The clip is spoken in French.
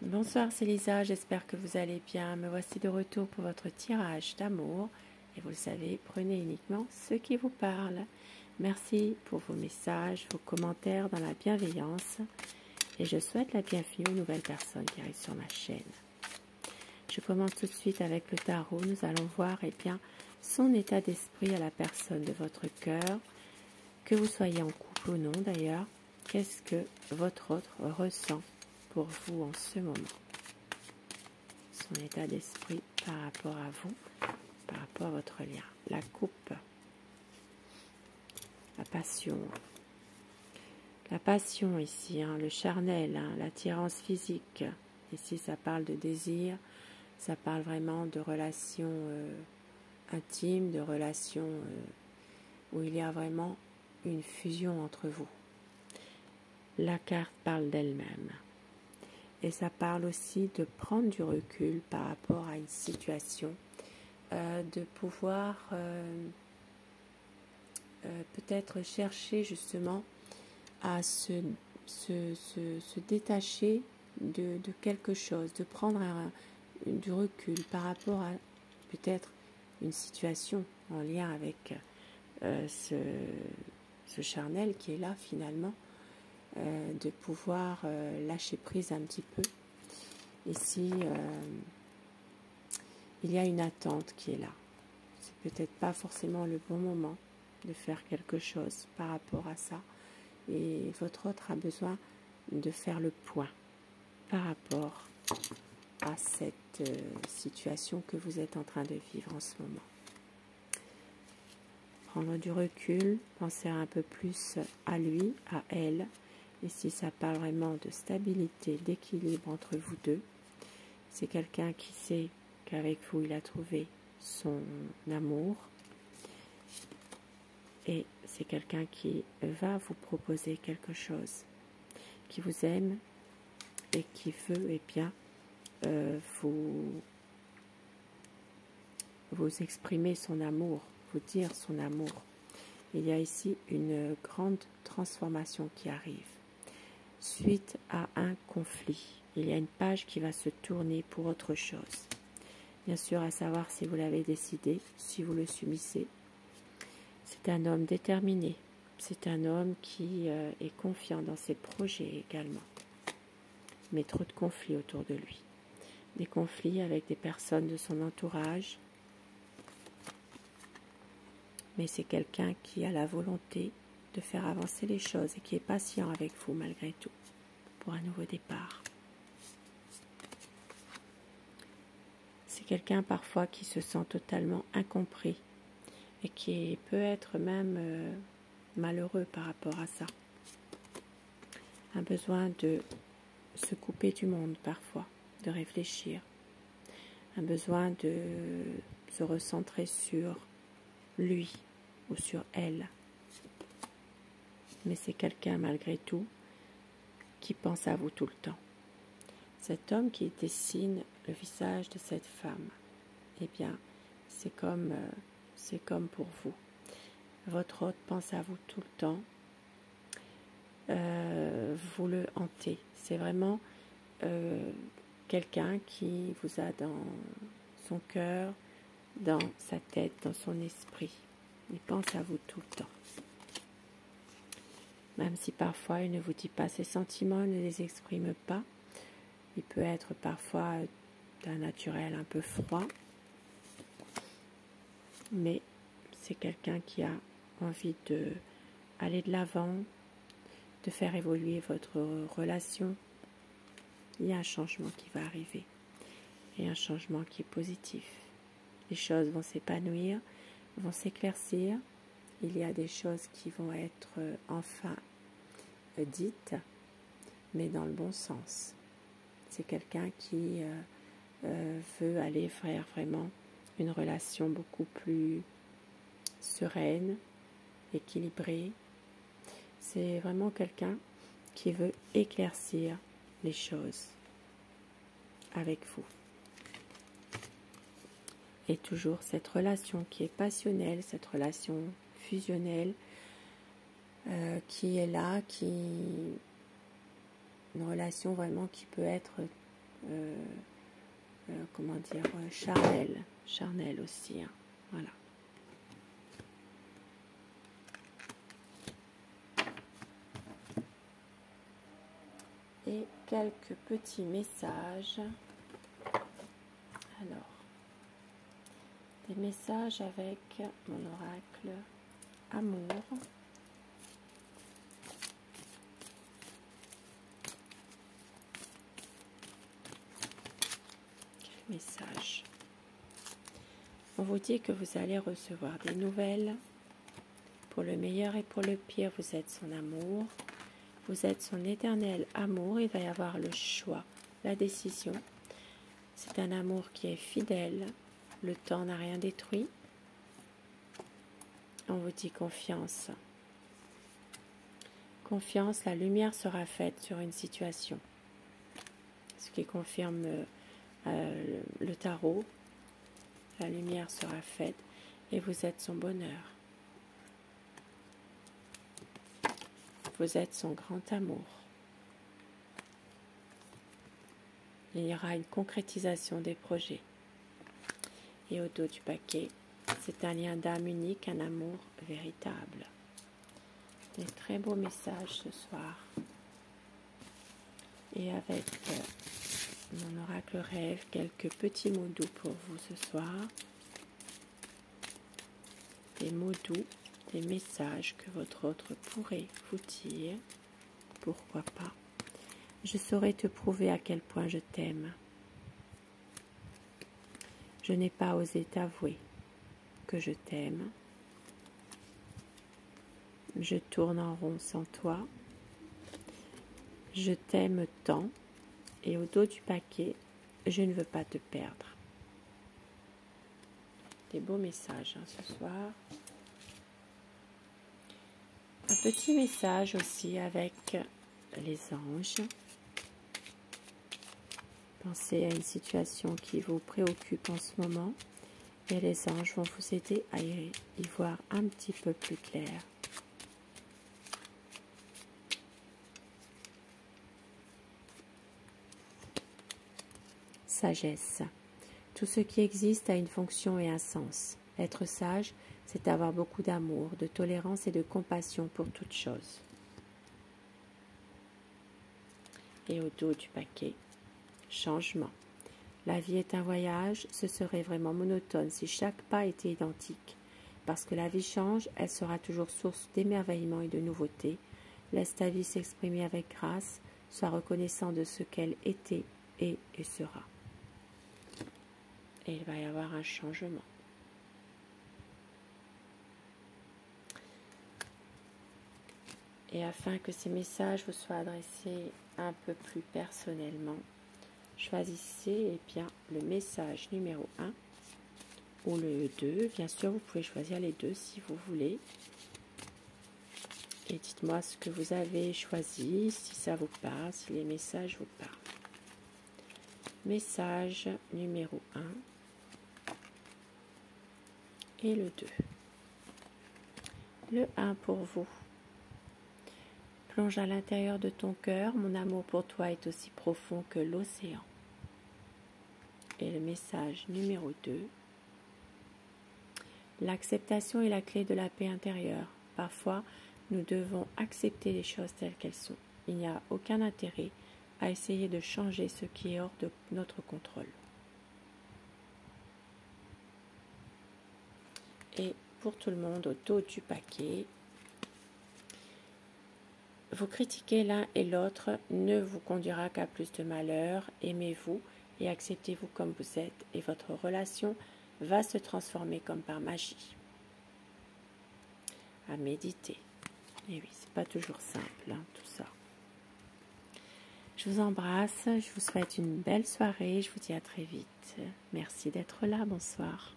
Bonsoir, c'est Lisa, j'espère que vous allez bien. Me voici de retour pour votre tirage d'amour. Et vous le savez, prenez uniquement ce qui vous parle. Merci pour vos messages, vos commentaires dans la bienveillance. Et je souhaite la bienvenue aux nouvelles personnes qui arrivent sur ma chaîne. Je commence tout de suite avec le tarot. Nous allons voir son état d'esprit à la personne de votre cœur. Que vous soyez en couple ou non d'ailleurs, qu'est-ce que votre autre ressent pour vous en ce moment? Son état d'esprit par rapport à vous, par rapport à votre lien. La coupe, la passion. La passion ici, le charnel, l'attirance physique. Ici, ça parle de désir, ça parle vraiment de relations intimes, de relations où il y a vraiment une fusion entre vous. La carte parle d'elle-même. Et ça parle aussi de prendre du recul par rapport à une situation, de pouvoir peut-être chercher justement à se détacher de quelque chose, de prendre du recul par rapport à peut-être une situation en lien avec ce charnel qui est là finalement. De pouvoir lâcher prise un petit peu. Ici, il y a une attente qui est là. C'est peut-être pas forcément le bon moment de faire quelque chose par rapport à ça. Et votre autre a besoin de faire le point par rapport à cette situation que vous êtes en train de vivre en ce moment. Prendre du recul, penser un peu plus à lui, à elle. Ici, ça parle vraiment de stabilité, d'équilibre entre vous deux. C'est quelqu'un qui sait qu'avec vous, il a trouvé son amour. Et c'est quelqu'un qui va vous proposer quelque chose, qui vous aime et qui veut vous exprimer son amour, vous dire son amour. Il y a ici une grande transformation qui arrive. Suite à un conflit, il y a une page qui va se tourner pour autre chose. Bien sûr, à savoir si vous l'avez décidé, si vous le subissez. C'est un homme déterminé. C'est un homme qui est confiant dans ses projets également. Mais trop de conflits autour de lui. Des conflits avec des personnes de son entourage. Mais c'est quelqu'un qui a la volonté de faire avancer les choses et qui est patient avec vous malgré tout pour un nouveau départ. C'est quelqu'un parfois qui se sent totalement incompris et qui peut être même malheureux par rapport à ça. Un besoin de se couper du monde parfois, de réfléchir. Un besoin de se recentrer sur lui ou sur elle. Mais c'est quelqu'un malgré tout qui pense à vous tout le temps. Cet homme qui dessine le visage de cette femme, eh bien, c'est comme pour vous. Votre hôte pense à vous tout le temps. Vous le hantez. C'est vraiment quelqu'un qui vous a dans son cœur, dans sa tête, dans son esprit. Il pense à vous tout le temps. Même si parfois il ne vous dit pas ses sentiments, il ne les exprime pas. Il peut être parfois d'un naturel un peu froid. Mais c'est quelqu'un qui a envie d'aller de l'avant, de faire évoluer votre relation. Il y a un changement qui va arriver. Et un changement qui est positif. Les choses vont s'épanouir, vont s'éclaircir. Il y a des choses qui vont être enfin dites, mais dans le bon sens. C'est quelqu'un qui veut aller faire vraiment une relation beaucoup plus sereine, équilibrée. C'est vraiment quelqu'un qui veut éclaircir les choses avec vous. Et toujours cette relation qui est passionnelle, cette relation fusionnelle qui est là, une relation vraiment qui peut être comment dire, charnel aussi, hein. Voilà. Et quelques petits messages. Alors, des messages avec mon oracle amour. Quel message? On vous dit que vous allez recevoir des nouvelles. Pour le meilleur et pour le pire, vous êtes son amour. Vous êtes son éternel amour. Il va y avoir le choix, la décision. C'est un amour qui est fidèle. Le temps n'a rien détruit. On vous dit confiance. Confiance, la lumière sera faite sur une situation. Ce qui confirme le tarot. La lumière sera faite et vous êtes son bonheur. Vous êtes son grand amour. Il y aura une concrétisation des projets. Et au dos du paquet, c'est un lien d'âme unique, un amour véritable. Des très beaux messages ce soir. Et avec mon oracle rêve, quelques petits mots doux pour vous ce soir. Des mots doux, des messages que votre autre pourrait vous dire. Pourquoi pas? Je saurais te prouver à quel point je t'aime. Je n'ai pas osé t'avouer que je t'aime. Je tourne en rond sans toi. Je t'aime tant. Et au dos du paquet, je ne veux pas te perdre. Des beaux messages ce soir. Un petit message aussi avec les anges. Pensez à une situation qui vous préoccupe en ce moment et les anges vont vous aider à y voir un petit peu plus clair. Sagesse. Tout ce qui existe a une fonction et un sens. Être sage, c'est avoir beaucoup d'amour, de tolérance et de compassion pour toute chose. Et au dos du paquet, changement. La vie est un voyage, ce serait vraiment monotone si chaque pas était identique. Parce que la vie change, elle sera toujours source d'émerveillement et de nouveautés. Laisse ta vie s'exprimer avec grâce, sois reconnaissant de ce qu'elle était, est et sera. Et il va y avoir un changement. Et afin que ces messages vous soient adressés un peu plus personnellement, choisissez le message numéro 1 ou le 2. Bien sûr, vous pouvez choisir les deux si vous voulez. Et dites-moi ce que vous avez choisi, si ça vous parle, si les messages vous parlent. Message numéro 1 et le 2. Le 1 pour vous. Plonge à l'intérieur de ton cœur, mon amour pour toi est aussi profond que l'océan. Et le message numéro 2. L'acceptation est la clé de la paix intérieure. Parfois, nous devons accepter les choses telles qu'elles sont. Il n'y a aucun intérêt à essayer de changer ce qui est hors de notre contrôle. Et pour tout le monde, au dos du paquet, vous critiquer l'un et l'autre ne vous conduira qu'à plus de malheur. Aimez-vous et acceptez-vous comme vous êtes et votre relation va se transformer comme par magie. À méditer. Et oui, c'est pas toujours simple, hein, tout ça. Je vous embrasse, je vous souhaite une belle soirée, je vous dis à très vite. Merci d'être là, bonsoir.